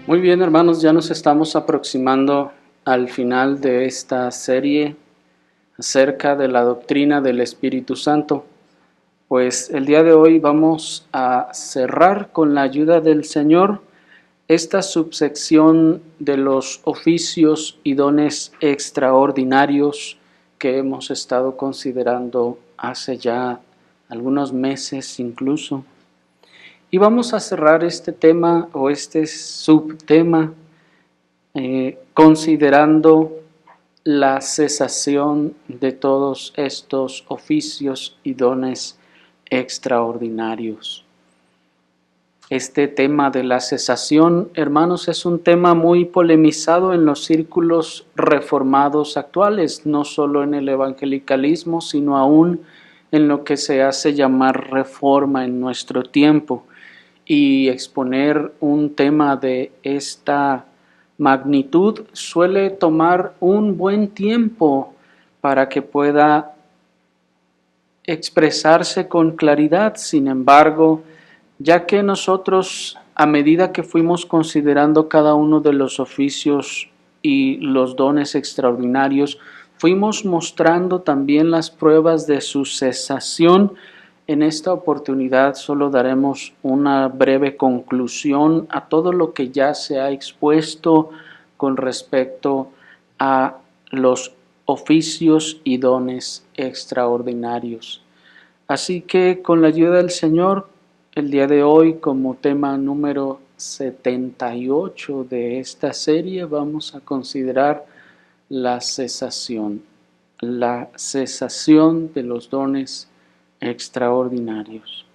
Muy bien, hermanos, ya nos estamos aproximando al final de esta serie acerca de la doctrina del Espíritu Santo. Pues el día de hoy vamos a cerrar con la ayuda del Señor esta subsección de los oficios y dones extraordinarios que hemos estado considerando hace ya algunos meses incluso. Y vamos a cerrar este tema o este subtema considerando la cesación de todos estos oficios y dones extraordinarios. Este tema de la cesación, hermanos, es un tema muy polemizado en los círculos reformados actuales, no solo en el evangelicalismo, sino aún en lo que se hace llamar reforma en nuestro tiempo. Y exponer un tema de esta magnitud suele tomar un buen tiempo para que pueda expresarse con claridad. Sin embargo, ya que nosotros, a medida que fuimos considerando cada uno de los oficios y los dones extraordinarios, fuimos mostrando también las pruebas de su cesación. En esta oportunidad solo daremos una breve conclusión a todo lo que ya se ha expuesto con respecto a los oficios y dones extraordinarios. Así que con la ayuda del Señor, el día de hoy, como tema número 78 de esta serie, vamos a considerar la cesación de los dones extraordinarios.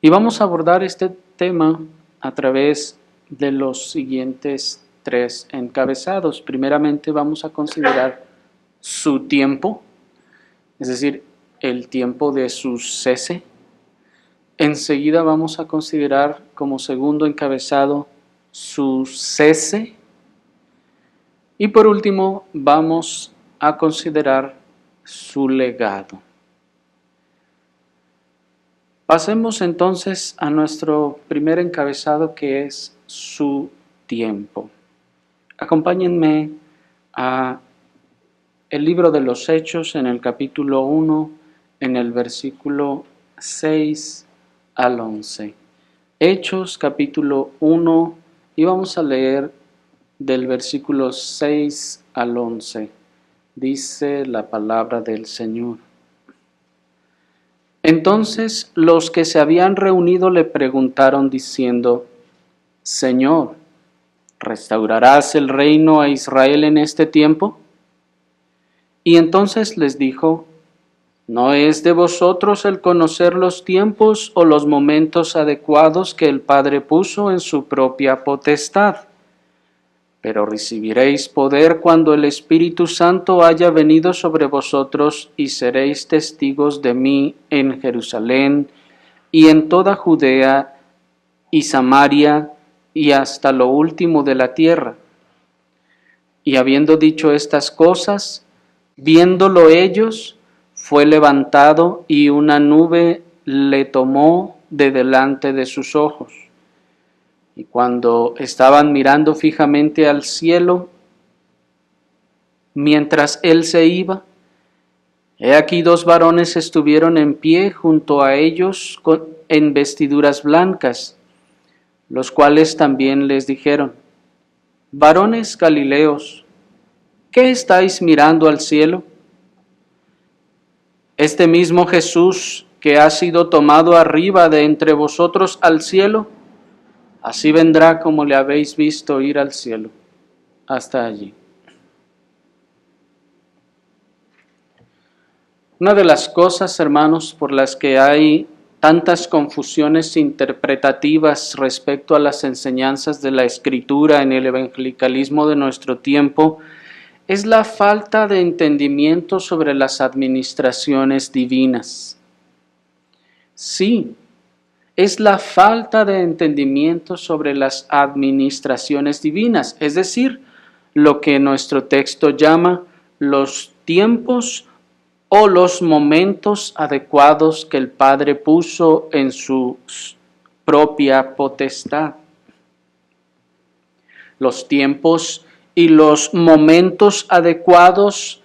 Y vamos a abordar este tema a través de los siguientes tres encabezados. Primeramente vamos a considerar su tiempo, es decir, el tiempo de su cese. Enseguida vamos a considerar como segundo encabezado su cese. Y por último vamos a considerar su legado. Pasemos entonces a nuestro primer encabezado, que es su tiempo. Acompáñenme a el libro de los Hechos en el capítulo 1, en el versículo 6 al 11. Hechos capítulo 1, y vamos a leer del versículo 6 al 11. Dice la palabra del Señor. Entonces los que se habían reunido le preguntaron diciendo: Señor, ¿restaurarás el reino a Israel en este tiempo? Y entonces les dijo: ¿no es de vosotros el conocer los tiempos o los momentos adecuados que el Padre puso en su propia potestad? Pero recibiréis poder cuando el Espíritu Santo haya venido sobre vosotros, y seréis testigos de mí en Jerusalén y en toda Judea y Samaria y hasta lo último de la tierra. Y habiendo dicho estas cosas, viéndolo ellos, fue levantado y una nube le tomó de delante de sus ojos. Y cuando estaban mirando fijamente al cielo, mientras él se iba, he aquí dos varones estuvieron en pie junto a ellos en vestiduras blancas, los cuales también les dijeron: varones Galileos, ¿qué estáis mirando al cielo? Este mismo Jesús que ha sido tomado arriba de entre vosotros al cielo, así vendrá como le habéis visto ir al cielo. Hasta allí. Una de las cosas, hermanos, por las que hay tantas confusiones interpretativas respecto a las enseñanzas de la Escritura en el evangelicalismo de nuestro tiempo es la falta de entendimiento sobre las administraciones divinas. Sí, es la falta de entendimiento sobre las administraciones divinas, es decir, lo que nuestro texto llama los tiempos o los momentos adecuados que el Padre puso en su propia potestad. Los tiempos y los momentos adecuados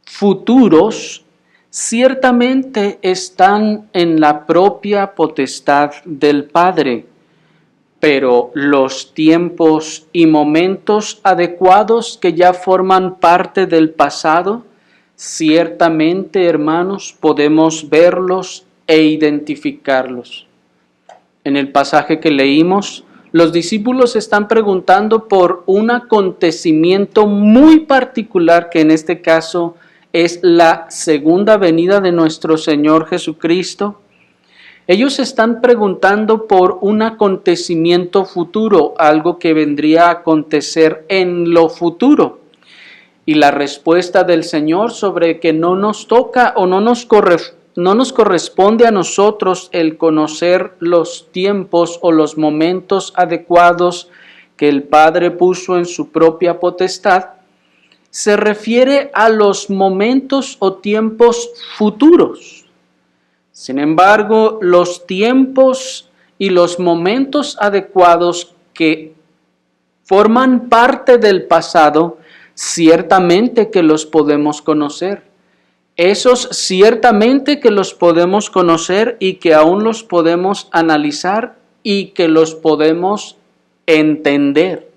futuros ciertamente están en la propia potestad del Padre, pero los tiempos y momentos adecuados que ya forman parte del pasado, ciertamente, hermanos, podemos verlos e identificarlos. En el pasaje que leímos, los discípulos están preguntando por un acontecimiento muy particular que en este caso es la segunda venida de nuestro Señor Jesucristo. Ellos están preguntando por un acontecimiento futuro, algo que vendría a acontecer en lo futuro. Y la respuesta del Señor sobre que no nos toca o no nos corresponde a nosotros el conocer los tiempos o los momentos adecuados que el Padre puso en su propia potestad, se refiere a los momentos o tiempos futuros. Sin embargo, los tiempos y los momentos adecuados que forman parte del pasado, ciertamente que los podemos conocer. Esos ciertamente que los podemos conocer y que aún los podemos analizar y que los podemos entender.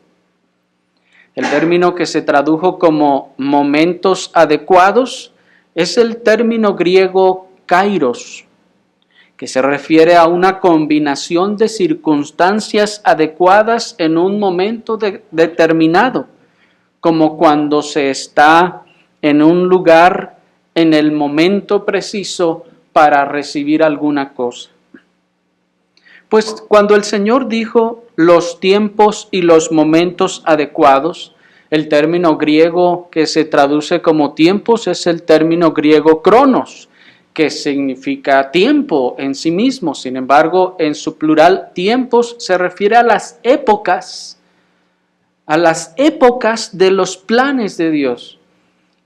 El término que se tradujo como momentos adecuados es el término griego kairos, que se refiere a una combinación de circunstancias adecuadas en un momento determinado, como cuando se está en un lugar en el momento preciso para recibir alguna cosa. Pues cuando el Señor dijo los tiempos y los momentos adecuados, el término griego que se traduce como tiempos es el término griego cronos, que significa tiempo en sí mismo. Sin embargo, en su plural, tiempos se refiere a las épocas de los planes de Dios.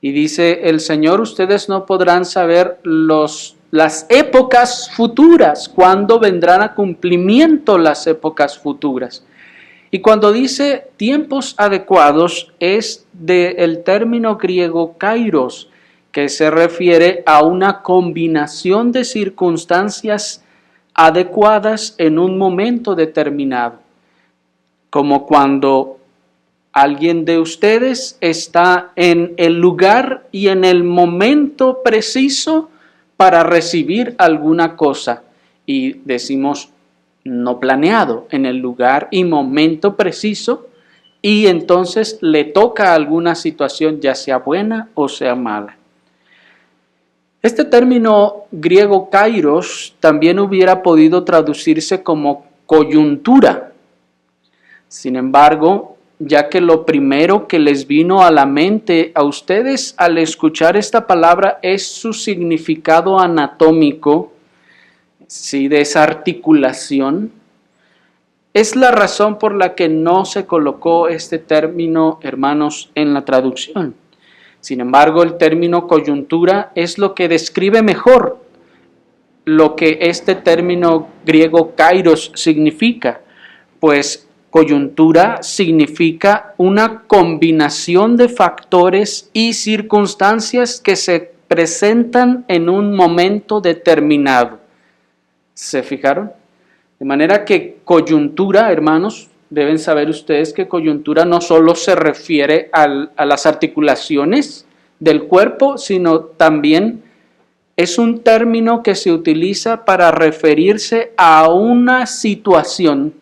Y dice el Señor, ustedes no podrán saber las épocas futuras, cuándo vendrán a cumplimiento las épocas futuras. Y cuando dice tiempos adecuados, es del término griego kairos, que se refiere a una combinación de circunstancias adecuadas en un momento determinado. Como cuando alguien de ustedes está en el lugar y en el momento preciso para recibir alguna cosa. Y decimos no planeado, en el lugar y momento preciso, y entonces le toca alguna situación, ya sea buena o sea mala. Este término griego kairos también hubiera podido traducirse como coyuntura. Sin embargo, ya que lo primero que les vino a la mente a ustedes al escuchar esta palabra es su significado anatómico, ¿sí?, de esa articulación, es la razón por la que no se colocó este término, hermanos, en la traducción. Sin embargo, el término coyuntura es lo que describe mejor lo que este término griego kairos significa, pues coyuntura significa una combinación de factores y circunstancias que se presentan en un momento determinado. ¿Se fijaron? De manera que coyuntura, hermanos, deben saber ustedes que coyuntura no solo se refiere a las articulaciones del cuerpo, sino también es un término que se utiliza para referirse a una situación,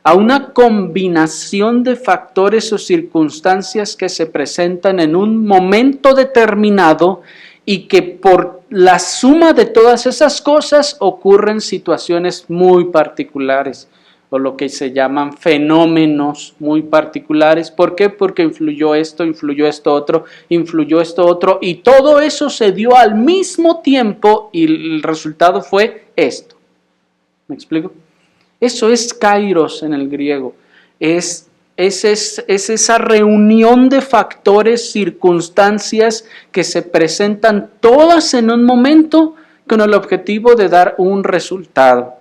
a una combinación de factores o circunstancias que se presentan en un momento determinado y que por la suma de todas esas cosas ocurren situaciones muy particulares, o lo que se llaman fenómenos muy particulares. ¿Por qué? Porque influyó esto otro, y todo eso se dio al mismo tiempo y el resultado fue esto. ¿Me explico? Eso es kairos en el griego. Es esa reunión de factores, circunstancias que se presentan todas en un momento con el objetivo de dar un resultado.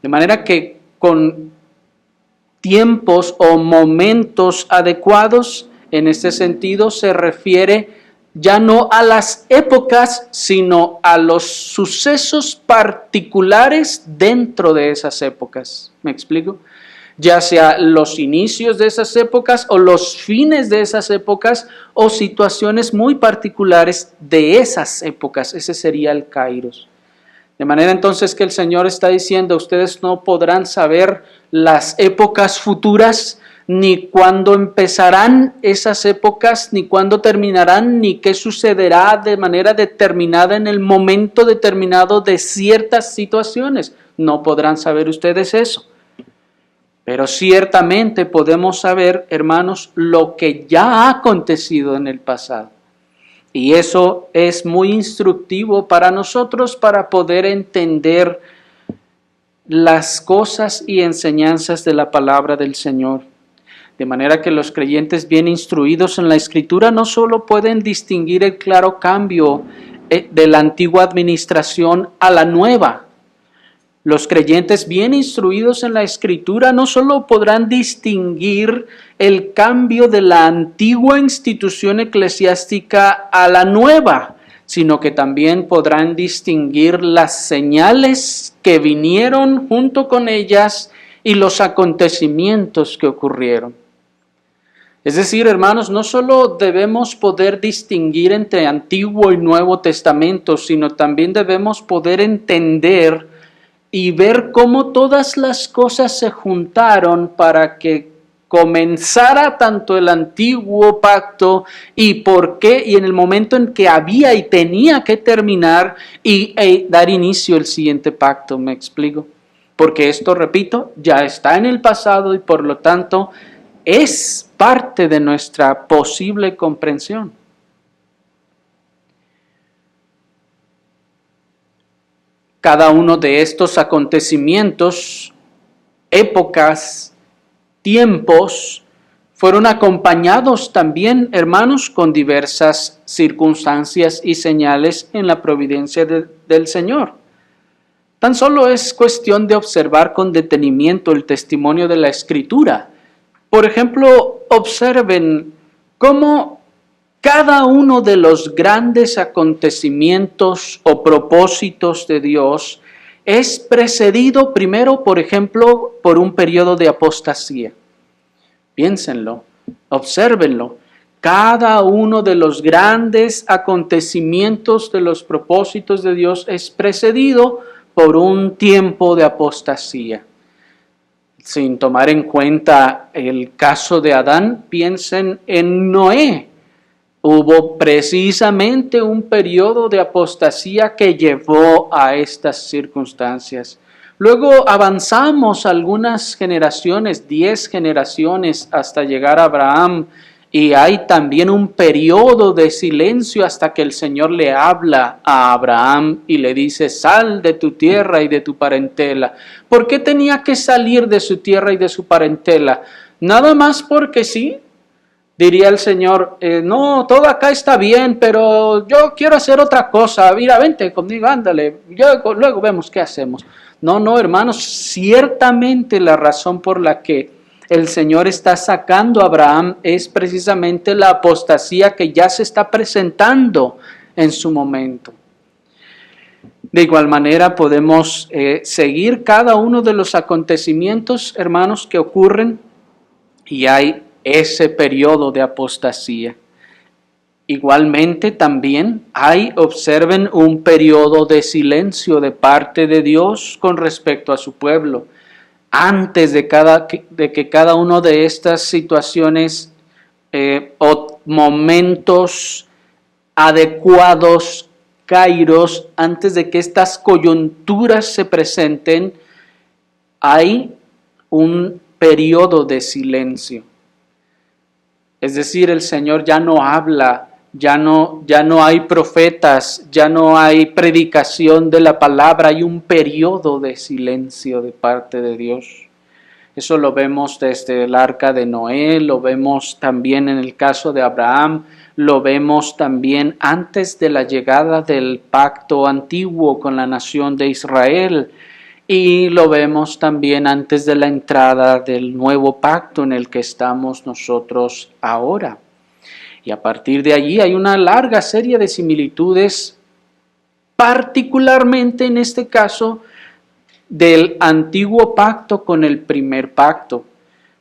De manera que con tiempos o momentos adecuados, en este sentido se refiere ya no a las épocas, sino a los sucesos particulares dentro de esas épocas. ¿Me explico? Ya sea los inicios de esas épocas o los fines de esas épocas o situaciones muy particulares de esas épocas. Ese sería el kairos. De manera entonces que el Señor está diciendo, ustedes no podrán saber las épocas futuras, ni cuándo empezarán esas épocas, ni cuándo terminarán, ni qué sucederá de manera determinada en el momento determinado de ciertas situaciones. No podrán saber ustedes eso. Pero ciertamente podemos saber, hermanos, lo que ya ha acontecido en el pasado. Y eso es muy instructivo para nosotros para poder entender las cosas y enseñanzas de la palabra del Señor. De manera que los creyentes bien instruidos en la Escritura no solo pueden distinguir el claro cambio de la antigua administración a la nueva. Los creyentes bien instruidos en la Escritura no solo podrán distinguir el cambio de la antigua institución eclesiástica a la nueva, sino que también podrán distinguir las señales que vinieron junto con ellas y los acontecimientos que ocurrieron. Es decir, hermanos, no solo debemos poder distinguir entre Antiguo y Nuevo Testamento, sino también debemos poder entender y ver cómo todas las cosas se juntaron para que comenzara tanto el antiguo pacto y por qué, y en el momento en que había y tenía que terminar y dar inicio al siguiente pacto. ¿Me explico? Porque esto, repito, ya está en el pasado y por lo tanto es parte de nuestra posible comprensión. Cada uno de estos acontecimientos, épocas, tiempos, fueron acompañados también, hermanos, con diversas circunstancias y señales en la providencia del Señor. Tan solo es cuestión de observar con detenimiento el testimonio de la Escritura. Por ejemplo, observen cómo cada uno de los grandes acontecimientos o propósitos de Dios es precedido primero, por ejemplo, por un periodo de apostasía. Piénsenlo, obsérvenlo. Cada uno de los grandes acontecimientos de los propósitos de Dios es precedido por un tiempo de apostasía. Sin tomar en cuenta el caso de Adán, piensen en Noé. Hubo precisamente un periodo de apostasía que llevó a estas circunstancias. Luego avanzamos algunas generaciones, 10 generaciones, hasta llegar a Abraham, y hay también un periodo de silencio hasta que el Señor le habla a Abraham y le dice, sal de tu tierra y de tu parentela. ¿Por qué tenía que salir de su tierra y de su parentela? Nada más porque sí. Diría el Señor, no, todo acá está bien, pero yo quiero hacer otra cosa. Mira, vente conmigo, ándale, luego vemos qué hacemos. No, hermanos, ciertamente la razón por la que el Señor está sacando a Abraham es precisamente la apostasía que ya se está presentando en su momento. De igual manera podemos seguir cada uno de los acontecimientos, hermanos, que ocurren y hay ese periodo de apostasía. Igualmente también observen, un periodo de silencio de parte de Dios con respecto a su pueblo. Antes de que cada una de estas situaciones o momentos adecuados, kairos, antes de que estas coyunturas se presenten, hay un periodo de silencio. Es decir, el Señor ya no habla, ya no hay profetas, ya no hay predicación de la palabra, hay un periodo de silencio de parte de Dios. Eso lo vemos desde el arca de Noé, lo vemos también en el caso de Abraham, lo vemos también antes de la llegada del pacto antiguo con la nación de Israel. Y lo vemos también antes de la entrada del nuevo pacto en el que estamos nosotros ahora. Y a partir de allí hay una larga serie de similitudes, particularmente en este caso del antiguo pacto con el primer pacto.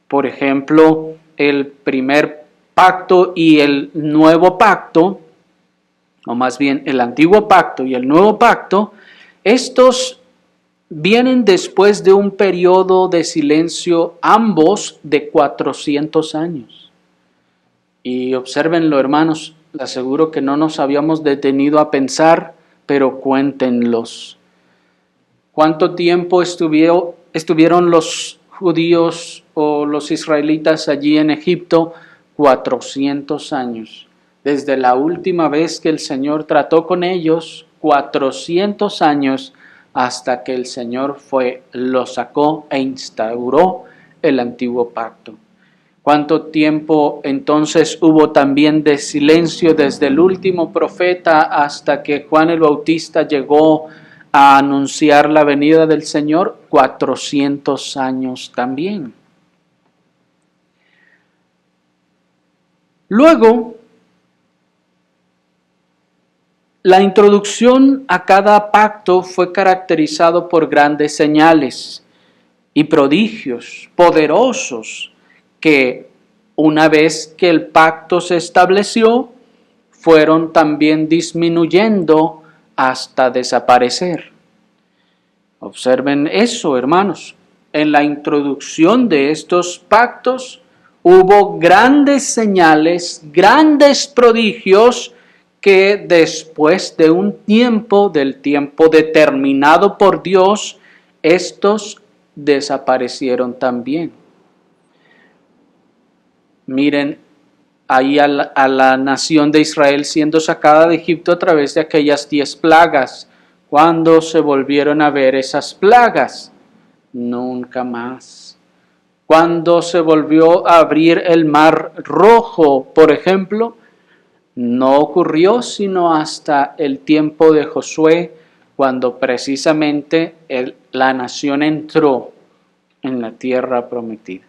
Por ejemplo, el primer pacto y el nuevo pacto, o más bien el antiguo pacto y el nuevo pacto, estos vienen después de un periodo de silencio, ambos de 400 años. Y obsérvenlo, hermanos, les aseguro que no nos habíamos detenido a pensar, pero cuéntenlos. ¿Cuánto tiempo estuvieron los judíos o los israelitas allí en Egipto? 400 años. Desde la última vez que el Señor trató con ellos, 400 años, hasta que el Señor los sacó e instauró el antiguo pacto. ¿Cuánto tiempo entonces hubo también de silencio desde el último profeta hasta que Juan el Bautista llegó a anunciar la venida del Señor? 400 años también. Luego, la introducción a cada pacto fue caracterizado por grandes señales y prodigios poderosos que, una vez que el pacto se estableció, fueron también disminuyendo hasta desaparecer. Observen eso, hermanos. En la introducción de estos pactos hubo grandes señales, grandes prodigios que después de un tiempo, del tiempo determinado por Dios, estos desaparecieron también. Miren ahí a la nación de Israel siendo sacada de Egipto a través de aquellas 10 plagas. ¿Cuándo se volvieron a ver esas plagas? Nunca más. ¿Cuándo se volvió a abrir el mar rojo, por ejemplo? No ocurrió sino hasta el tiempo de Josué, cuando precisamente la nación entró en la tierra prometida.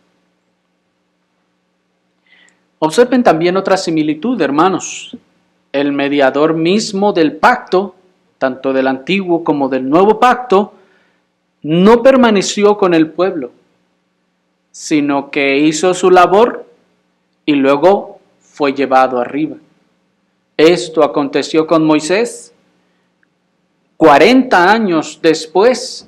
Observen también otra similitud, hermanos. El mediador mismo del pacto, tanto del antiguo como del nuevo pacto, no permaneció con el pueblo, sino que hizo su labor y luego fue llevado arriba. Esto aconteció con Moisés 40 años después,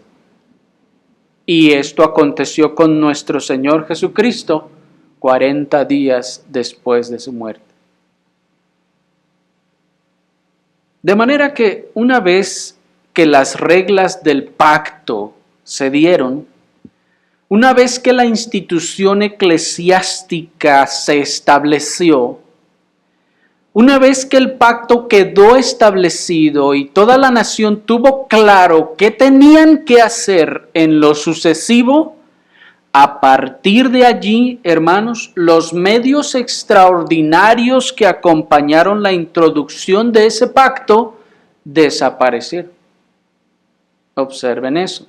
y esto aconteció con nuestro Señor Jesucristo 40 días después de su muerte. De manera que una vez que las reglas del pacto se dieron, una vez que la institución eclesiástica se estableció, una vez que el pacto quedó establecido y toda la nación tuvo claro qué tenían que hacer en lo sucesivo, a partir de allí, hermanos, los medios extraordinarios que acompañaron la introducción de ese pacto desaparecieron. Observen eso.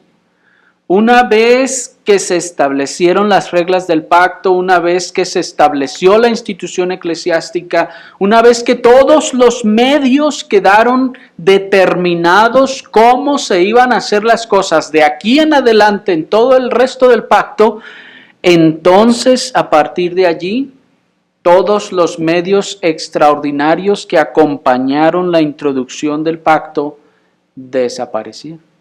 Una vez que se establecieron las reglas del pacto, una vez que se estableció la institución eclesiástica, una vez que todos los medios quedaron determinados cómo se iban a hacer las cosas de aquí en adelante en todo el resto del pacto, entonces a partir de allí todos los medios extraordinarios que acompañaron la introducción del pacto desaparecieron.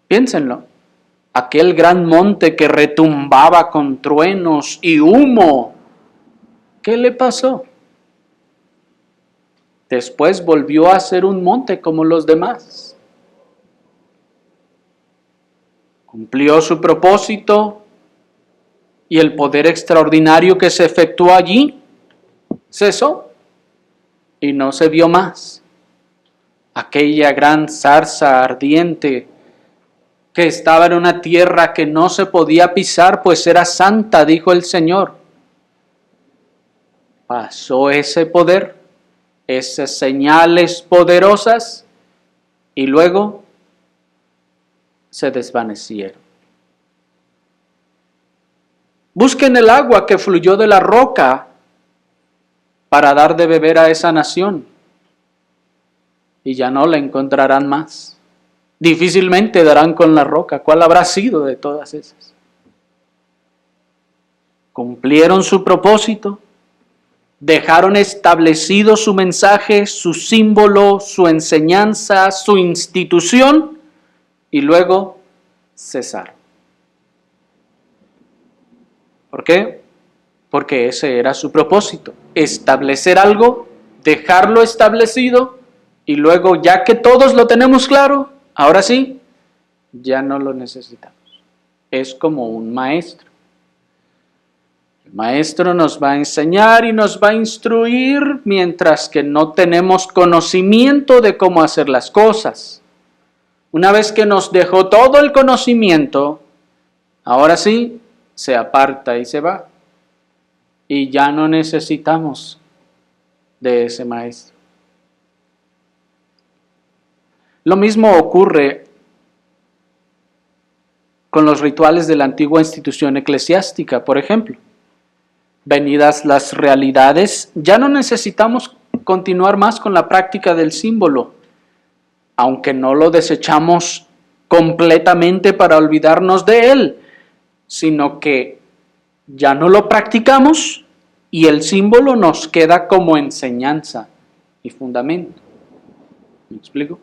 Piénsenlo, aquel gran monte que retumbaba con truenos y humo, ¿qué le pasó? Después volvió a ser un monte como los demás. Cumplió su propósito y el poder extraordinario que se efectuó allí cesó y no se vio más. Aquella gran zarza ardiente que estaba en una tierra que no se podía pisar, pues era santa, dijo el Señor. Pasó ese poder, esas señales poderosas, y luego se desvanecieron. Busquen el agua que fluyó de la roca para dar de beber a esa nación, y ya no la encontrarán más. Difícilmente darán con la roca. ¿Cuál habrá sido de todas esas? Cumplieron su propósito, dejaron establecido su mensaje, su símbolo, su enseñanza, su institución, y luego cesaron. ¿Por qué? Porque ese era su propósito, establecer algo, dejarlo establecido, y luego, ya que todos lo tenemos claro, ahora sí, ya no lo necesitamos. Es como un maestro. El maestro nos va a enseñar y nos va a instruir mientras que no tenemos conocimiento de cómo hacer las cosas. Una vez que nos dejó todo el conocimiento, ahora sí, se aparta y se va. Y ya no necesitamos de ese maestro. Lo mismo ocurre con los rituales de la antigua institución eclesiástica, por ejemplo. Venidas las realidades, ya no necesitamos continuar más con la práctica del símbolo, aunque no lo desechamos completamente para olvidarnos de él, sino que ya no lo practicamos y el símbolo nos queda como enseñanza y fundamento. ¿Me explico?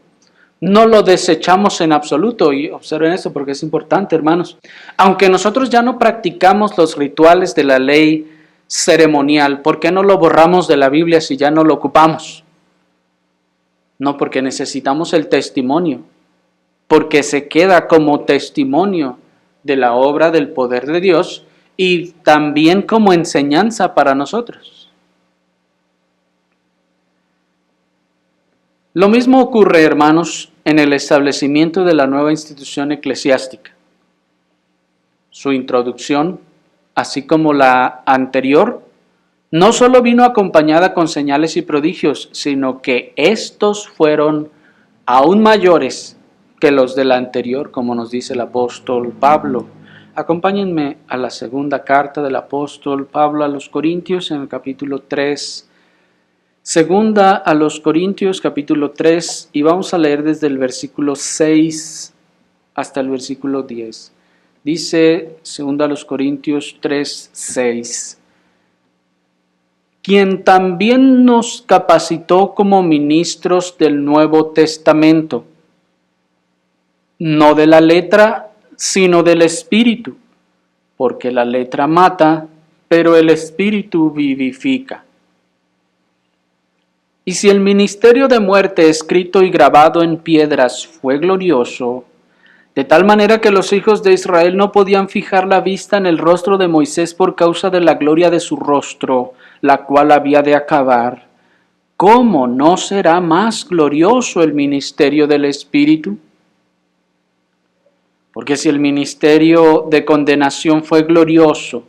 No lo desechamos en absoluto, y observen eso porque es importante, hermanos. Aunque nosotros ya no practicamos los rituales de la ley ceremonial, ¿por qué no lo borramos de la Biblia si ya no lo ocupamos? No, porque necesitamos el testimonio, porque se queda como testimonio de la obra del poder de Dios y también como enseñanza para nosotros. Lo mismo ocurre, hermanos, en el establecimiento de la nueva institución eclesiástica. Su introducción, así como la anterior, no solo vino acompañada con señales y prodigios, sino que estos fueron aún mayores que los de la anterior, como nos dice el apóstol Pablo. Acompáñenme a la segunda carta del apóstol Pablo a los Corintios en el capítulo 3. Segunda a los Corintios, capítulo 3, y vamos a leer desde el versículo 6 hasta el versículo 10. Dice, segunda a los Corintios 3, 6. Quien también nos capacitó como ministros del Nuevo Testamento, no de la letra, sino del Espíritu, porque la letra mata, pero el Espíritu vivifica. Y si el ministerio de muerte escrito y grabado en piedras fue glorioso, de tal manera que los hijos de Israel no podían fijar la vista en el rostro de Moisés por causa de la gloria de su rostro, la cual había de acabar, ¿cómo no será más glorioso el ministerio del Espíritu? Porque si el ministerio de condenación fue glorioso,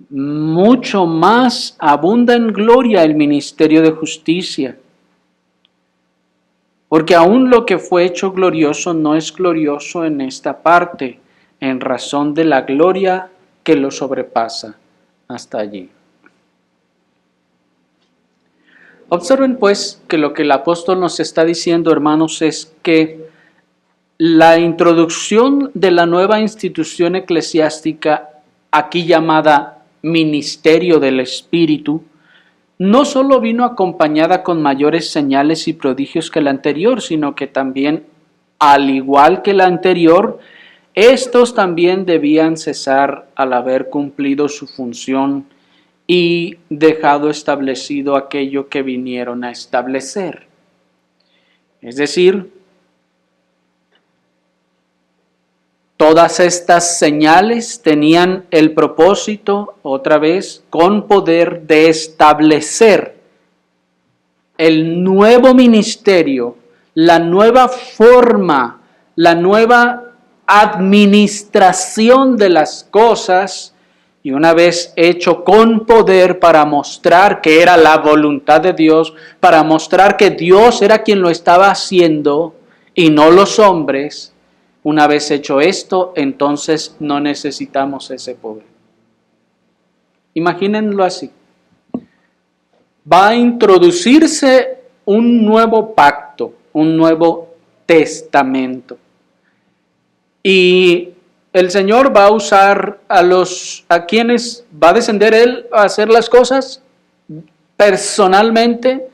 mucho más abunda en gloria el ministerio de justicia. Porque aún lo que fue hecho glorioso no es glorioso en esta parte, en razón de la gloria que lo sobrepasa hasta allí. Observen pues que lo que el apóstol nos está diciendo, hermanos, es que la introducción de la nueva institución eclesiástica, aquí llamada ministerio del Espíritu, no solo vino acompañada con mayores señales y prodigios que la anterior, sino que también, al igual que la anterior, estos también debían cesar al haber cumplido su función y dejado establecido aquello que vinieron a establecer. Es decir, todas estas señales tenían el propósito, otra vez, con poder de establecer el nuevo ministerio, la nueva forma, la nueva administración de las cosas, y una vez hecho con poder para mostrar que era la voluntad de Dios, para mostrar que Dios era quien lo estaba haciendo y no los hombres, Una vez hecho esto, entonces no necesitamos ese poder. Imagínenlo así. Va a introducirse un nuevo pacto, un nuevo testamento. Y el Señor va a usar a quienes va a descender Él a hacer las cosas personalmente,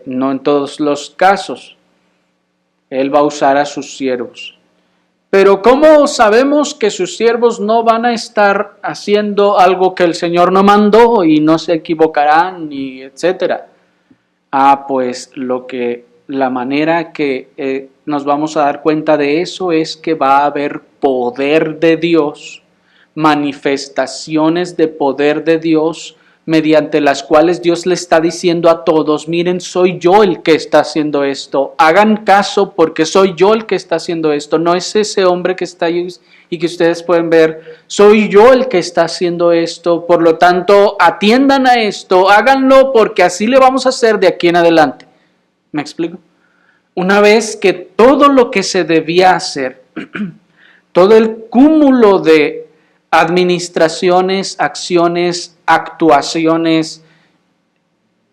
no en todos los casos. Él va a usar a sus siervos. Pero ¿cómo sabemos que sus siervos no van a estar haciendo algo que el Señor no mandó y no se equivocarán y etcétera? Pues la manera que nos vamos a dar cuenta de eso es que va a haber poder de Dios, manifestaciones de poder de Dios, mediante las cuales Dios le está diciendo a todos: miren, soy yo el que está haciendo esto, hagan caso porque soy yo el que está haciendo esto, no es ese hombre que está ahí y que ustedes pueden ver, soy yo el que está haciendo esto, por lo tanto atiendan a esto, háganlo porque así le vamos a hacer de aquí en adelante. ¿Me explico? Una vez que todo lo que se debía hacer, todo el cúmulo de administraciones, acciones, actuaciones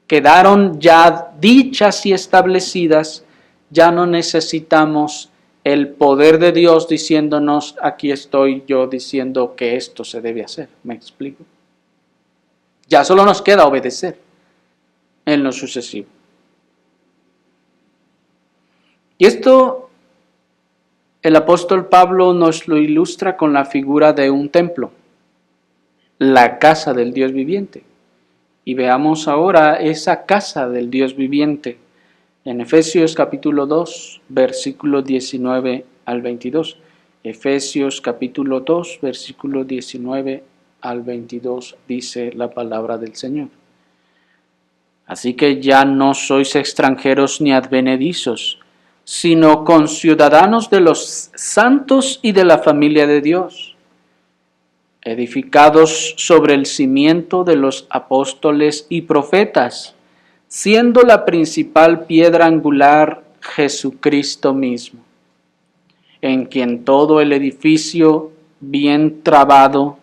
quedaron ya dichas y establecidas, ya no necesitamos el poder de Dios diciéndonos: aquí estoy yo diciendo que esto se debe hacer. ¿Me explico? Ya solo nos queda obedecer en lo sucesivo. Y esto el apóstol Pablo nos lo ilustra con la figura de un templo, la casa del Dios viviente. Y veamos ahora esa casa del Dios viviente en Efesios capítulo 2, versículo 19 al 22. Efesios capítulo 2, versículo 19 al 22 dice la palabra del Señor. Así que ya no sois extranjeros ni advenedizos, sino conciudadanos de los santos y de la familia de Dios, edificados sobre el cimiento de los apóstoles y profetas, siendo la principal piedra angular Jesucristo mismo, en quien todo el edificio bien trabado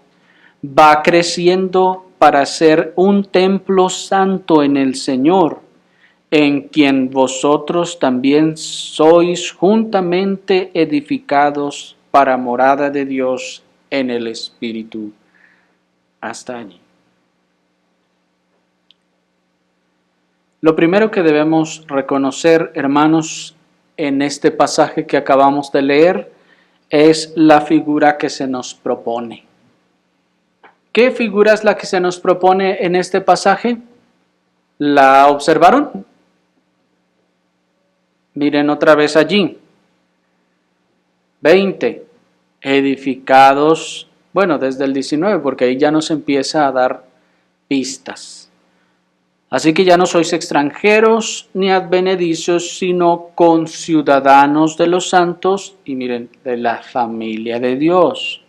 va creciendo para ser un templo santo en el Señor, en quien vosotros también sois juntamente edificados para morada de Dios en el Espíritu. Hasta allí. Lo primero que debemos reconocer, hermanos, en este pasaje que acabamos de leer, es la figura que se nos propone. ¿Qué figura es la que se nos propone en este pasaje? ¿La observaron? Miren otra vez allí. 20. Edificados, desde el 19, porque ahí ya nos empieza a dar pistas. Así que ya no sois extranjeros ni advenedizos, sino conciudadanos de los santos, y miren, de la familia de Dios.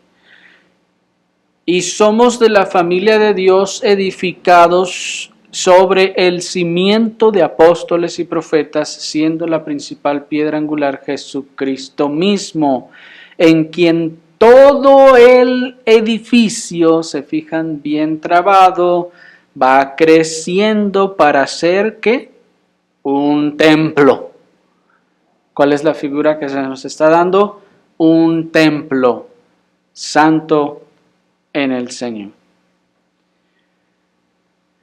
Y somos de la familia de Dios edificados sobre el cimiento de apóstoles y profetas, siendo la principal piedra angular Jesucristo mismo, en quien todo el edificio, se fijan, bien trabado, va creciendo para ser, ¿qué? Un templo. ¿Cuál es la figura que se nos está dando? Un templo santo en el Señor.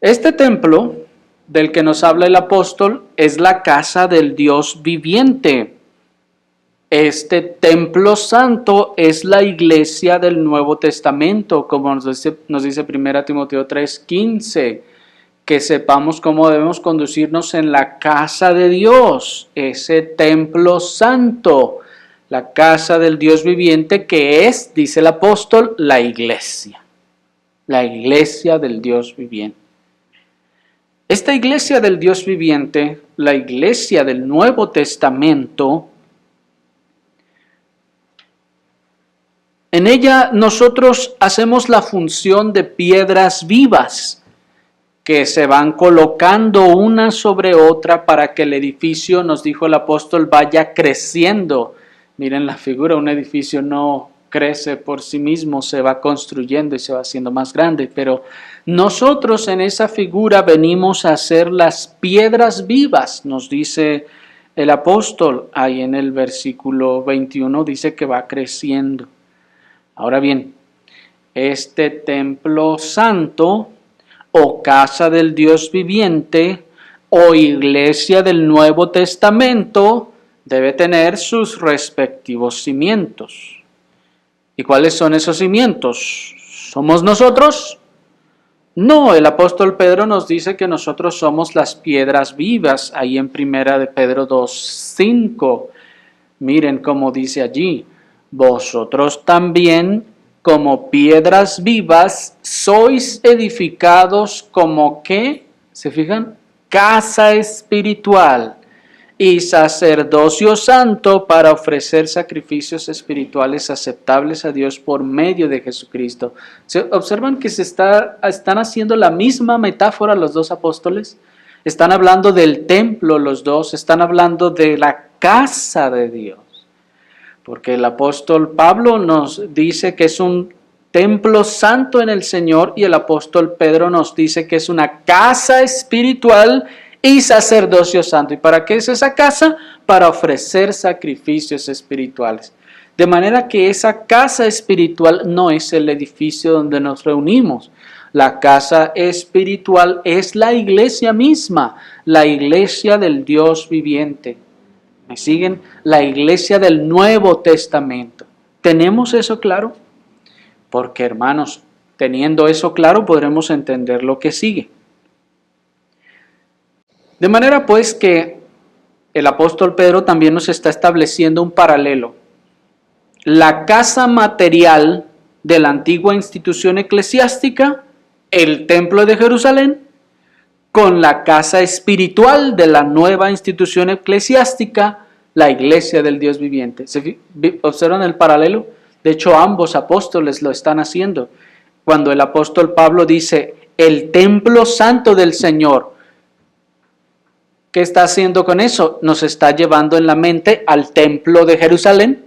Este templo del que nos habla el apóstol es la casa del Dios viviente. Este templo santo es la iglesia del Nuevo Testamento, como nos dice 1 Timoteo 3:15, que sepamos cómo debemos conducirnos en la casa de Dios, ese templo santo, la casa del Dios viviente, que es, dice el apóstol, la iglesia del Dios viviente. Esta iglesia del Dios viviente, la iglesia del Nuevo Testamento, en ella nosotros hacemos la función de piedras vivas que se van colocando una sobre otra para que el edificio, nos dijo el apóstol, vaya creciendo Miren la figura, un edificio no crece por sí mismo, se va construyendo y se va haciendo más grande, pero nosotros en esa figura venimos a ser las piedras vivas, nos dice el apóstol, ahí en el versículo 21 dice que va creciendo. Ahora bien, este templo santo o casa del Dios viviente o iglesia del Nuevo Testamento debe tener sus respectivos cimientos. ¿Y cuáles son esos cimientos? ¿Somos nosotros? No, el apóstol Pedro nos dice que nosotros somos las piedras vivas, ahí en primera de Pedro 2:5. Miren cómo dice allí, vosotros también como piedras vivas sois edificados como ¿qué? ¿Se fijan? Casa espiritual y sacerdocio santo para ofrecer sacrificios espirituales aceptables a Dios por medio de Jesucristo. ¿Se observan que están haciendo la misma metáfora los dos apóstoles? Están hablando del templo los dos, están hablando de la casa de Dios. Porque el apóstol Pablo nos dice que es un templo santo en el Señor y el apóstol Pedro nos dice que es una casa espiritual y sacerdocio santo. ¿Y para qué es esa casa? Para ofrecer sacrificios espirituales. De manera que esa casa espiritual no es el edificio donde nos reunimos. La casa espiritual es la iglesia misma, la iglesia del Dios viviente. ¿Me siguen? La iglesia del Nuevo Testamento. ¿Tenemos eso claro? Porque, hermanos, teniendo eso claro, podremos entender lo que sigue. De manera pues que el apóstol Pedro también nos está estableciendo un paralelo. La casa material de la antigua institución eclesiástica, el templo de Jerusalén, con la casa espiritual de la nueva institución eclesiástica, la iglesia del Dios viviente. ¿Se observan el paralelo? De hecho, ambos apóstoles lo están haciendo. Cuando el apóstol Pablo dice, el templo santo del Señor, ¿qué está haciendo con eso? Nos está llevando en la mente al templo de Jerusalén,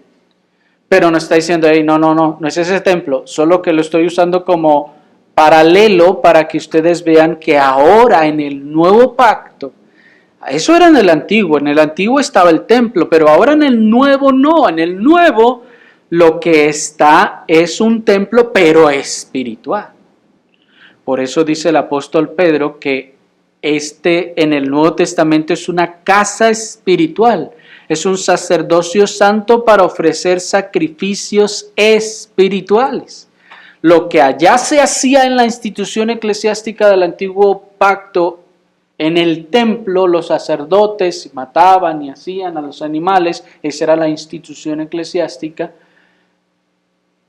pero no está diciendo, hey, no es ese templo, solo que lo estoy usando como paralelo para que ustedes vean que ahora en el nuevo pacto, eso era en el antiguo estaba el templo, pero ahora en el nuevo no, en el nuevo lo que está es un templo pero espiritual. Por eso dice el apóstol Pedro que en el Nuevo Testamento es una casa espiritual, es un sacerdocio santo para ofrecer sacrificios espirituales. Lo que allá se hacía en la institución eclesiástica del antiguo pacto, en el templo los sacerdotes mataban y hacían a los animales, esa era la institución eclesiástica,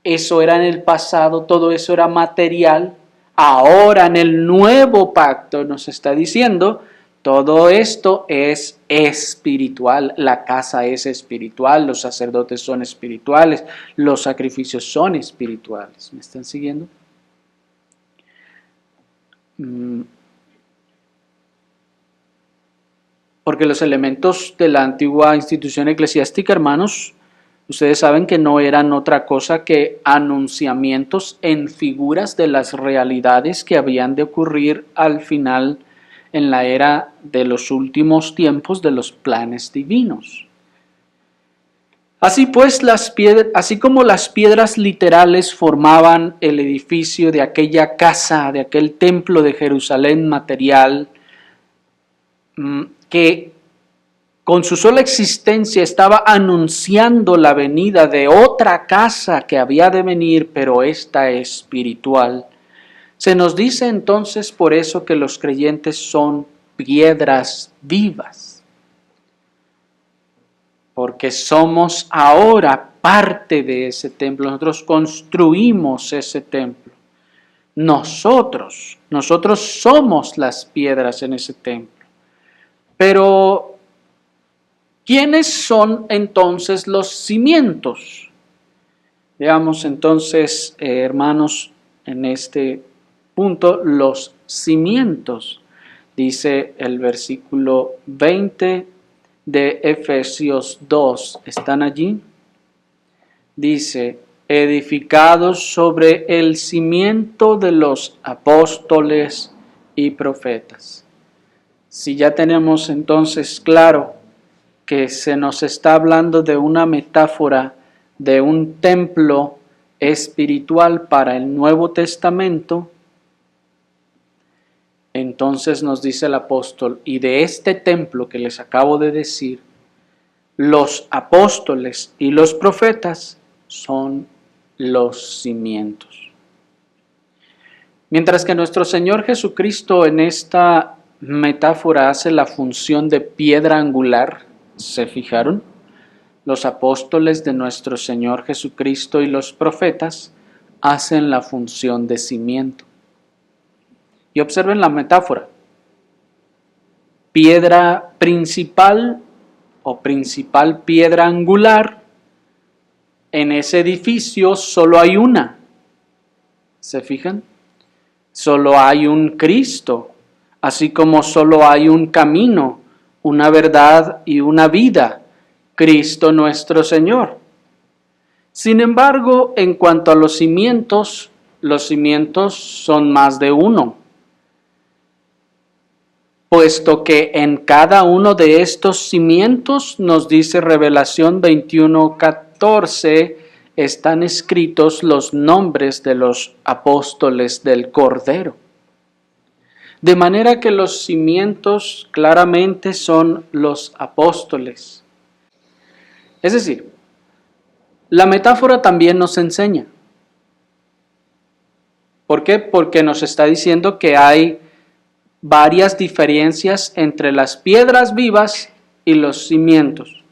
eso era en el pasado, todo eso era material. Ahora en el nuevo pacto nos está diciendo, todo esto es espiritual, la casa es espiritual, los sacerdotes son espirituales, los sacrificios son espirituales. ¿Me están siguiendo? Porque los elementos de la antigua institución eclesiástica, hermanos, ustedes saben que no eran otra cosa que anunciamientos en figuras de las realidades que habían de ocurrir al final en la era de los últimos tiempos de los planes divinos. Así pues, así como las piedras literales formaban el edificio de aquella casa, de aquel templo de Jerusalén material, que con su sola existencia estaba anunciando la venida de otra casa que había de venir, pero esta espiritual. Se nos dice entonces por eso que los creyentes son piedras vivas, porque somos ahora parte de ese templo, nosotros construimos ese templo. Nosotros somos las piedras en ese templo. Pero ¿quiénes son entonces los cimientos? Veamos entonces, hermanos, en este punto, los cimientos. Dice el versículo 20 de Efesios 2. ¿Están allí? dice, edificados sobre el cimiento de los apóstoles y profetas. Si ya tenemos entonces claro que se nos está hablando de una metáfora de un templo espiritual para el Nuevo Testamento, entonces nos dice el apóstol, y de este templo que les acabo de decir, los apóstoles y los profetas son los cimientos. Mientras que nuestro Señor Jesucristo en esta metáfora hace la función de piedra angular, ¿se fijaron? Los apóstoles de nuestro Señor Jesucristo y los profetas hacen la función de cimiento. Y observen la metáfora. Piedra principal o principal piedra angular, en ese edificio solo hay una. ¿Se fijan? Solo hay un Cristo, así como solo hay un camino, una verdad y una vida, Cristo nuestro Señor. Sin embargo, en cuanto a los cimientos son más de uno, puesto que en cada uno de estos cimientos, nos dice Revelación 21:14, están escritos los nombres de los apóstoles del Cordero. De manera que los cimientos claramente son los apóstoles. Es decir, la metáfora también nos enseña. ¿Por qué? Porque nos está diciendo que hay varias diferencias entre las piedras vivas y los cimientos.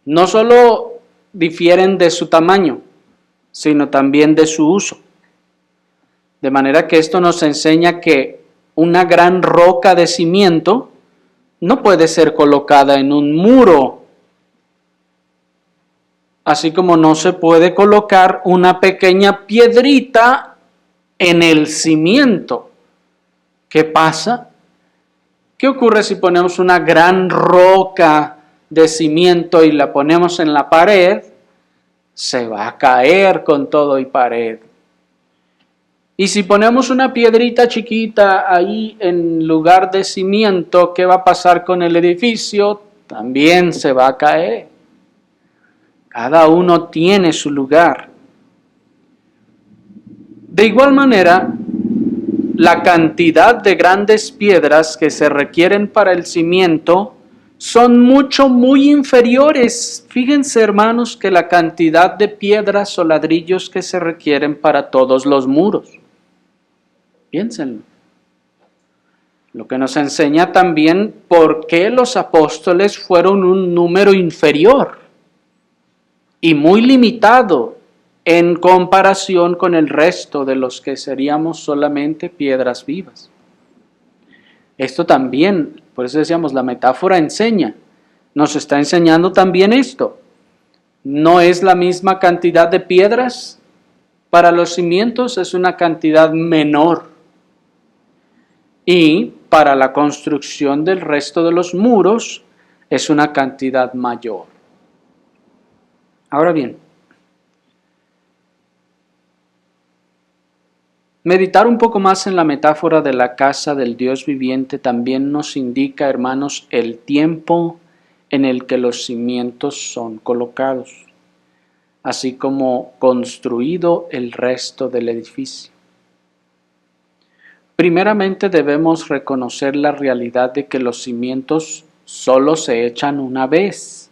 No solo difieren de su tamaño, sino también de su uso. De manera que esto nos enseña que una gran roca de cimiento no puede ser colocada en un muro, así como no se puede colocar una pequeña piedrita en el cimiento. ¿Qué pasa? ¿Qué ocurre si ponemos una gran roca de cimiento y la ponemos en la pared? Se va a caer con todo y pared. Y si ponemos una piedrita chiquita ahí en lugar de cimiento, ¿qué va a pasar con el edificio? También se va a caer. Cada uno tiene su lugar. De igual manera, la cantidad de grandes piedras que se requieren para el cimiento son muy inferiores. Fíjense, hermanos, que la cantidad de piedras o ladrillos que se requieren para todos los muros. Piénsenlo. Lo que nos enseña también por qué los apóstoles fueron un número inferior y muy limitado en comparación con el resto de los que seríamos solamente piedras vivas. Esto también, por eso decíamos, la metáfora enseña, nos está enseñando también esto. No es la misma cantidad de piedras para los cimientos, es una cantidad menor. Y para la construcción del resto de los muros es una cantidad mayor. Ahora bien, meditar un poco más en la metáfora de la casa del Dios viviente también nos indica, hermanos, el tiempo en el que los cimientos son colocados, así como construido el resto del edificio. Primeramente debemos reconocer la realidad de que los cimientos solo se echan una vez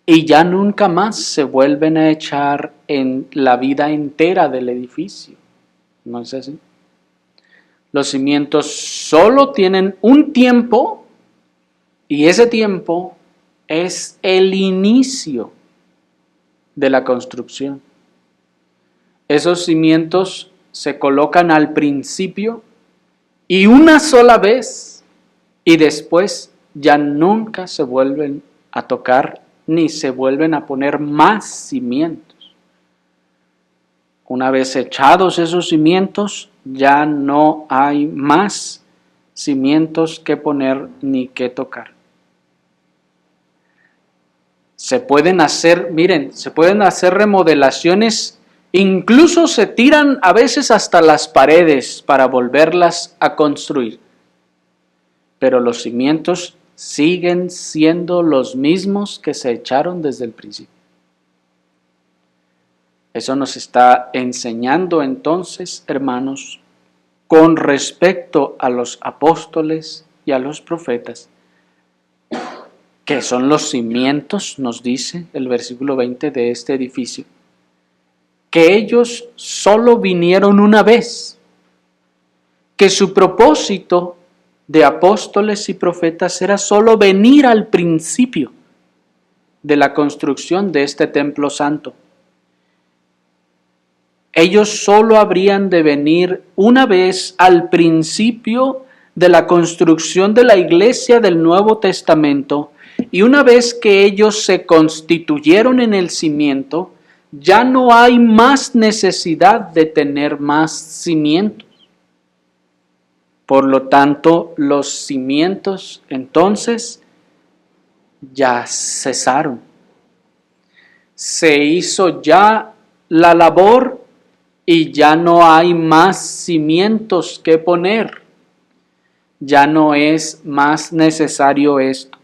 y ya nunca más se vuelven a echar en la vida entera del edificio. ¿No es así? Los cimientos solo tienen un tiempo y ese tiempo es el inicio de la construcción. Esos cimientos se colocan al principio y una sola vez y después ya nunca se vuelven a tocar ni se vuelven a poner más cimientos. Una vez echados esos cimientos, ya no hay más cimientos que poner ni que tocar. Se pueden hacer, miren, se pueden hacer remodelaciones, incluso se tiran a veces hasta las paredes para volverlas a construir. Pero los cimientos siguen siendo los mismos que se echaron desde el principio. Eso nos está enseñando entonces, hermanos, con respecto a los apóstoles y a los profetas, que son los cimientos, nos dice el versículo 20 de este edificio, que ellos solo vinieron una vez, que su propósito de apóstoles y profetas era solo venir al principio de la construcción de este templo santo. Ellos solo habrían de venir una vez al principio de la construcción de la iglesia del Nuevo Testamento, y una vez que ellos se constituyeron en el cimiento, ya no hay más necesidad de tener más cimientos. Por lo tanto, los cimientos entonces ya cesaron. Se hizo ya la labor y ya no hay más cimientos que poner. Ya no es más necesario esto.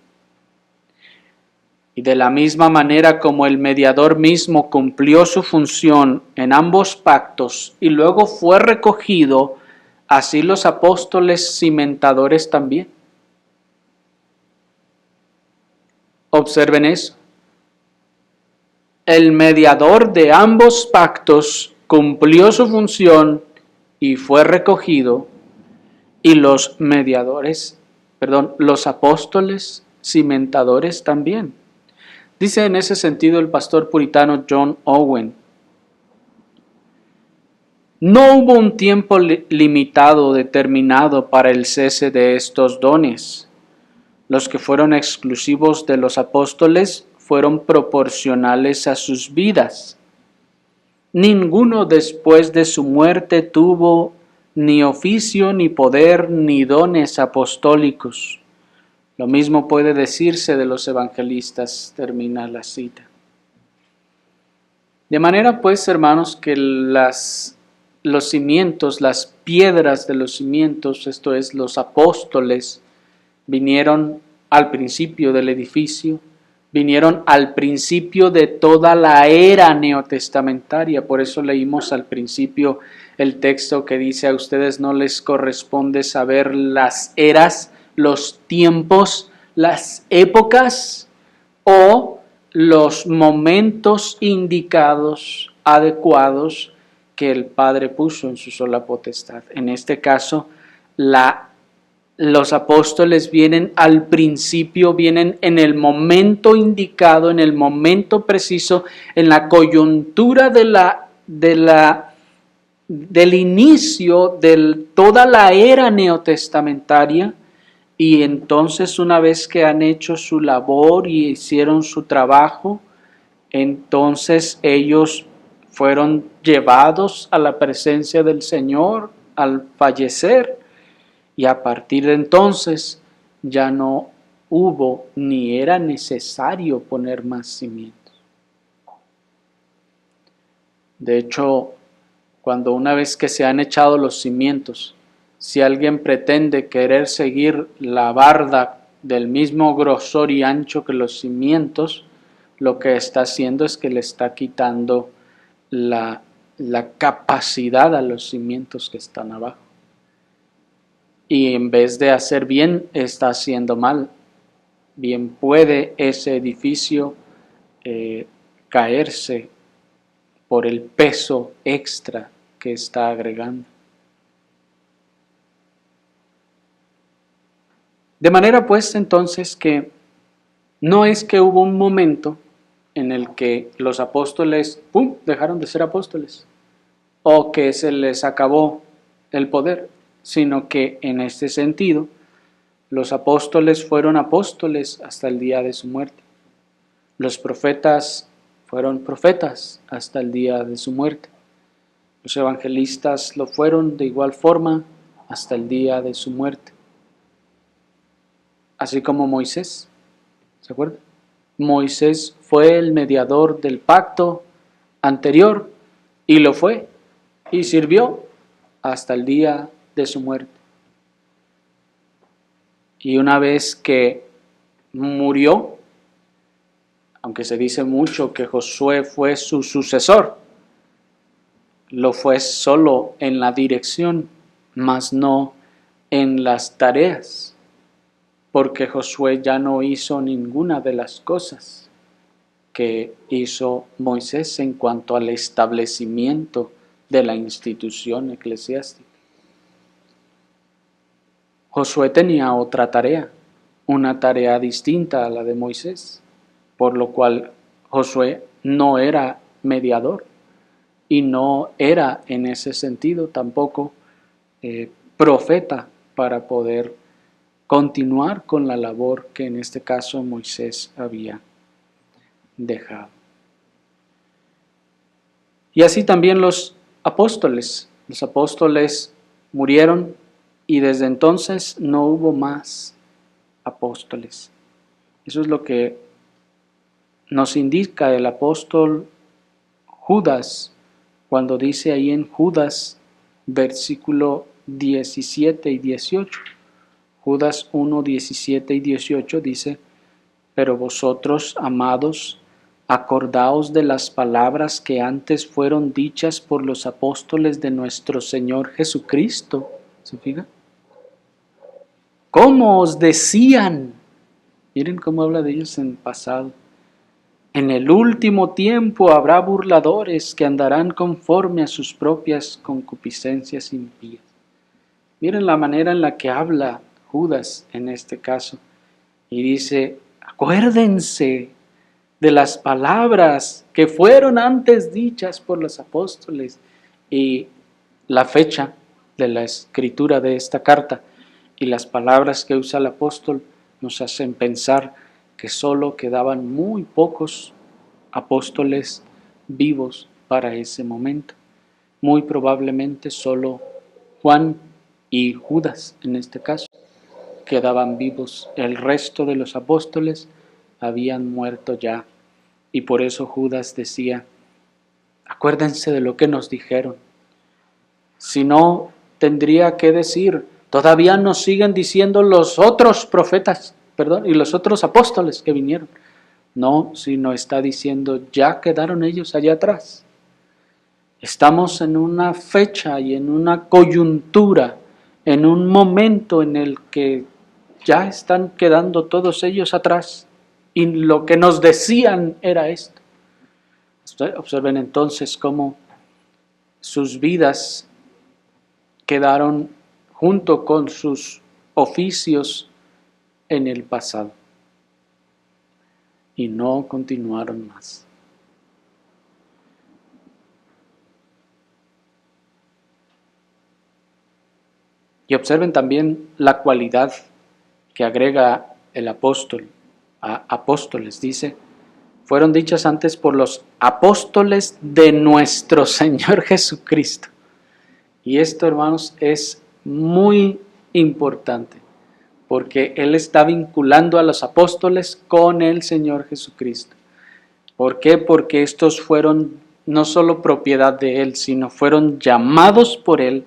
Y de la misma manera como el mediador mismo cumplió su función en ambos pactos y luego fue recogido, así los apóstoles cimentadores también. Observen eso. El mediador de ambos pactos cumplió su función y fue recogido, y los los apóstoles cimentadores también. Dice en ese sentido el pastor puritano John Owen: no hubo un tiempo limitado determinado para el cese de estos dones. Los que fueron exclusivos de los apóstoles fueron proporcionales a sus vidas. Ninguno después de su muerte tuvo ni oficio, ni poder, ni dones apostólicos. Lo mismo puede decirse de los evangelistas, termina la cita. De manera pues, hermanos, que los cimientos, las piedras de los cimientos, esto es, los apóstoles, vinieron al principio del edificio, vinieron al principio de toda la era neotestamentaria. Por eso leímos al principio el texto que dice: a ustedes no les corresponde saber las eras, los tiempos, las épocas o los momentos indicados, adecuados, que el Padre puso en su sola potestad. En este caso, los apóstoles vienen al principio, vienen en el momento indicado, en el momento preciso, en la coyuntura del inicio de toda la era neotestamentaria. Y entonces, una vez que han hecho su labor y hicieron su trabajo, entonces ellos fueron llevados a la presencia del Señor al fallecer, y a partir de entonces ya no hubo ni era necesario poner más cimientos. De hecho, cuando una vez que se han echado los cimientos, si alguien pretende querer seguir la barda del mismo grosor y ancho que los cimientos, lo que está haciendo es que le está quitando la capacidad a los cimientos que están abajo. Y en vez de hacer bien, está haciendo mal. Bien puede ese edificio caerse por el peso extra que está agregando. De manera pues entonces que no es que hubo un momento en el que los apóstoles dejaron de ser apóstoles o que se les acabó el poder, sino que en este sentido los apóstoles fueron apóstoles hasta el día de su muerte. Los profetas fueron profetas hasta el día de su muerte. Los evangelistas lo fueron de igual forma hasta el día de su muerte. Así como Moisés, ¿se acuerdan? Moisés fue el mediador del pacto anterior y lo fue y sirvió hasta el día de su muerte. Y una vez que murió, aunque se dice mucho que Josué fue su sucesor, lo fue solo en la dirección, mas no en las tareas, porque Josué ya no hizo ninguna de las cosas que hizo Moisés en cuanto al establecimiento de la institución eclesiástica. Josué tenía otra tarea, una tarea distinta a la de Moisés, por lo cual Josué no era mediador y no era en ese sentido tampoco profeta para poder continuar con la labor que en este caso Moisés había dejado. Y así también los apóstoles murieron y desde entonces no hubo más apóstoles. Eso es lo que nos indica el apóstol Judas cuando dice ahí en Judas versículo 17 y 18. Judas 1, 17 y 18 dice: pero vosotros, amados, acordaos de las palabras que antes fueron dichas por los apóstoles de nuestro Señor Jesucristo. ¿Se fija? ¿Cómo os decían? Miren cómo habla de ellos en pasado. En el último tiempo habrá burladores que andarán conforme a sus propias concupiscencias impías. Miren la manera en la que habla Judas en este caso. Y dice: acuérdense de las palabras que fueron antes dichas por los apóstoles. Y la fecha de la escritura de esta carta y las palabras que usa el apóstol nos hacen pensar que solo quedaban muy pocos apóstoles vivos para ese momento. Muy probablemente solo Juan y Judas en este caso quedaban vivos. El resto de los apóstoles habían muerto ya. Y por eso Judas decía: acuérdense de lo que nos dijeron. Si no, tendría que decir: todavía nos siguen diciendo los otros profetas, y los otros apóstoles que vinieron. No, sino está diciendo: ya quedaron ellos allá atrás. Estamos en una fecha y en una coyuntura, en un momento en el que ya están quedando todos ellos atrás. Y lo que nos decían era esto. Observen entonces cómo sus vidas quedaron junto con sus oficios en el pasado y no continuaron más. Y observen también la cualidad que agrega el apóstol a apóstoles. Dice: fueron dichas antes por los apóstoles de nuestro Señor Jesucristo. Y esto, hermanos, es muy importante, porque Él está vinculando a los apóstoles con el Señor Jesucristo. ¿Por qué? Porque estos fueron no solo propiedad de Él, sino fueron llamados por Él,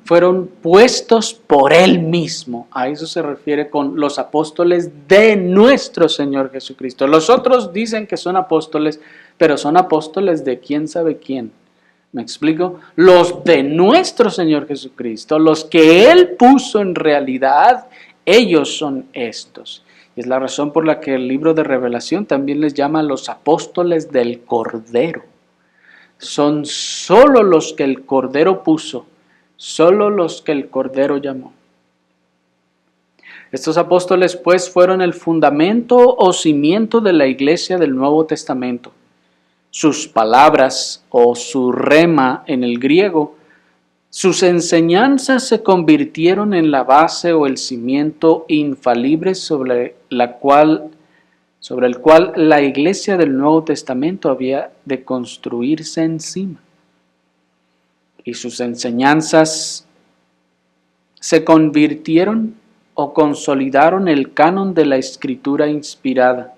fueron puestos por Él mismo. A eso se refiere con los apóstoles de nuestro Señor Jesucristo. Los otros dicen que son apóstoles, pero son apóstoles de quién sabe quién. ¿Me explico? Los de nuestro Señor Jesucristo, los que Él puso en realidad, ellos son estos. Y es la razón por la que el libro de Revelación también les llama los apóstoles del Cordero. Son solo los que el Cordero puso, solo los que el Cordero llamó. Estos apóstoles pues fueron el fundamento o cimiento de la iglesia del Nuevo Testamento. Sus palabras o su rema en el griego, sus enseñanzas se convirtieron en la base o el cimiento infalible sobre el cual la iglesia del Nuevo Testamento había de construirse encima. Y sus enseñanzas se convirtieron o consolidaron el canon de la Escritura inspirada.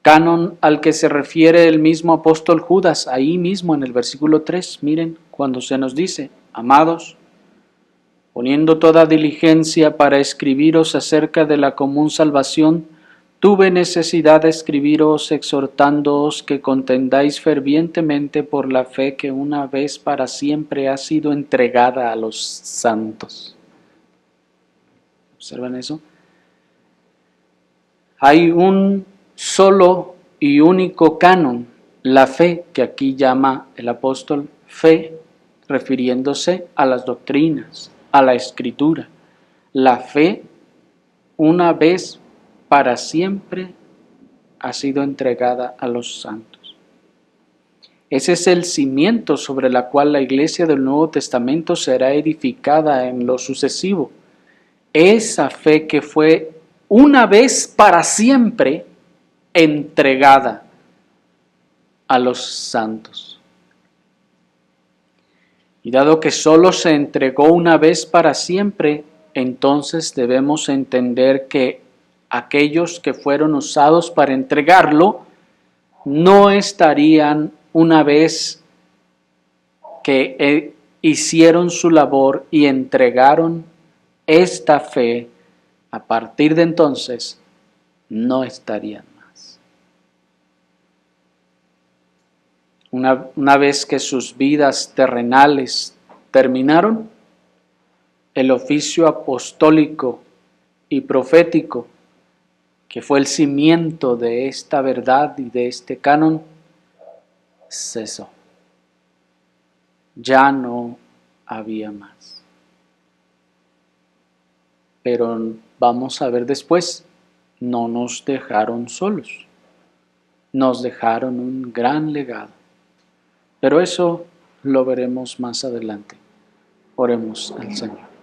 Canon al que se refiere el mismo apóstol Judas, ahí mismo en el versículo 3, miren, cuando se nos dice, amados, poniendo toda diligencia para escribiros acerca de la común salvación, tuve necesidad de escribiros exhortándoos que contendáis fervientemente por la fe que una vez para siempre ha sido entregada a los santos. ¿Observan eso? Hay un solo y único canon, la fe, que aquí llama el apóstol fe, refiriéndose a las doctrinas, a la escritura. La fe, una vez para siempre, ha sido entregada a los santos. Ese es el cimiento sobre la cual la iglesia del Nuevo Testamento será edificada en lo sucesivo. Esa fe que fue una vez para siempre entregada a los santos. Y dado que solo se entregó una vez para siempre, entonces debemos entender que aquellos que fueron usados para entregarlo no estarían una vez que hicieron su labor y entregaron esta fe, a partir de entonces no estarían más. Una vez que sus vidas terrenales terminaron, el oficio apostólico y profético, que fue el cimiento de esta verdad y de este canon, cesó. Ya no había más. Pero vamos a ver después, no nos dejaron solos, nos dejaron un gran legado. Pero eso lo veremos más adelante. Oremos al Señor.